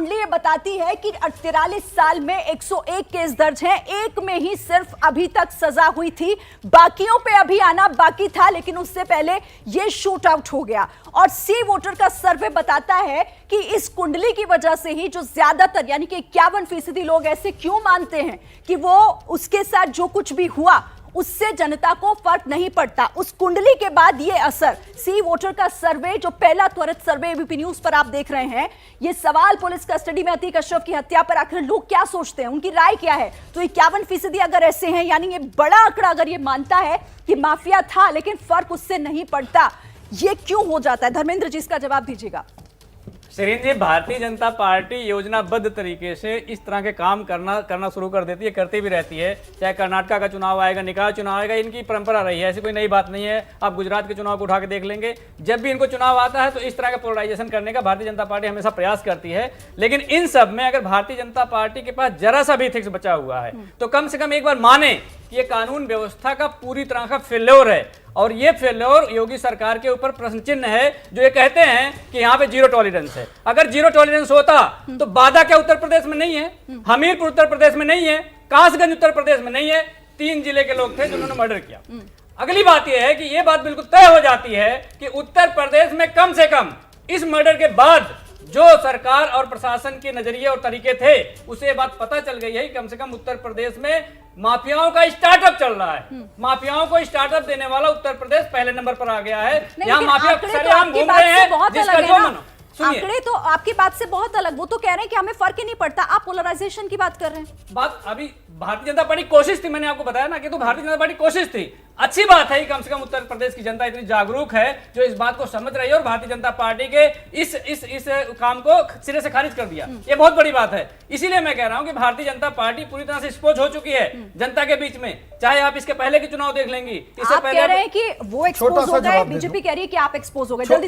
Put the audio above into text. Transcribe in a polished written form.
ये बताती है कि 43 साल में 101 केस दर्ज हैं, एक में ही सिर्फ अभी तक सजा हुई थी, बाकियों पे अभी आना बाकी था, लेकिन उससे पहले ये शूट आउट हो गया। और सी वोटर का सर्वे बताता है कि इस कुंडली की वजह से ही जो ज्यादातर यानी कि 51% लोग ऐसे क्यों मानते हैं कि वो उसके साथ जो कुछ भी हुआ उससे जनता को फर्क नहीं पड़ता। उस कुंडली के बाद ये असर, सी वोटर का सर्वे, जो पहला त्वरित सर्वे एबीपी न्यूज पर आप देख रहे हैं, ये सवाल पुलिस कस्टडी में अतीक अशरफ की हत्या पर आखिर लोग क्या सोचते हैं, उनकी राय क्या है। तो 51% अगर ऐसे हैं, यानी ये बड़ा आंकड़ा अगर ये मानता है कि माफिया था लेकिन फर्क उससे नहीं पड़ता, ये क्यों हो जाता है? धर्मेंद्र जी इसका जवाब दीजिएगा। शरीन जी, भारतीय जनता पार्टी योजनाबद्ध तरीके से इस तरह के काम करना शुरू कर देती है, करती भी रहती है। चाहे कर्नाटका का चुनाव आएगा, निकाय चुनाव आएगा, इनकी परंपरा रही है, ऐसी कोई नई बात नहीं है। आप गुजरात के चुनाव को उठा के देख लेंगे, जब भी इनको चुनाव आता है तो इस तरह का पोलराइजेशन करने का भारतीय जनता पार्टी हमेशा प्रयास करती है। लेकिन इन सब में अगर भारतीय जनता पार्टी के पास जरा सा भी एथिक्स बचा हुआ है तो कम से कम एक बार माने कि ये कानून व्यवस्था का पूरी तरह का फेल्योर है, और ये फेल्योर योगी सरकार के ऊपर प्रश्न चिन्ह है, जो ये कहते हैं कि यहाँ पे जीरो टॉलरेंस है। अगर जीरो टॉलरेंस होता तो बादा क्या उत्तर प्रदेश में नहीं है, हमीरपुर उत्तर प्रदेश में नहीं है, कासगंज उत्तर प्रदेश में नहीं है, 3 जिले के लोग थे जिन्होंने मर्डर किया। अगली बात यह है कि यह बात बिल्कुल तय हो जाती है कि उत्तर प्रदेश में कम से कम इस मर्डर के बाद जो सरकार और प्रशासन के नजरिए और तरीके थे, उसे बात पता चल गई है कि कम से कम उत्तर प्रदेश में माफियाओं का स्टार्टअप चल रहा है। माफियाओं को स्टार्टअप देने वाला उत्तर प्रदेश पहले नंबर पर आ गया है। यहाँ माफिया सरेआम घूम रहे हैं, जिसका जो मनो। आंकड़े तो आपकी बात से बहुत अलग, वो तो कह रहे हैं कि हमें फर्क ही नहीं पड़ता, आप पोलराइजेशन की बात कर रहे हैं। बात अभी भारतीय जनता पार्टी कोशिश थी, मैंने आपको बताया ना कि तो भारतीय जनता पार्टी कोशिश थी। अच्छी बात है कि कम से कम उत्तर प्रदेश की जनता इतनी जागरूक है जो इस बात को समझ रही है और भारतीय जनता पार्टी के इस काम को सिरे से खारिज कर दिया, ये बहुत बड़ी बात है। इसीलिए मैं कह रहा हूं कि भारतीय जनता पार्टी पूरी तरह से एक्सपोज हो चुकी है जनता के बीच में। चाहे आप इसके पहले के चुनाव देख लेंगी, इससे आप पहले कह रहे हैं कि वो एक्सपोज हो गए, बीजेपी कह रही है कि आप एक्सपोज हो गए। जल्दी से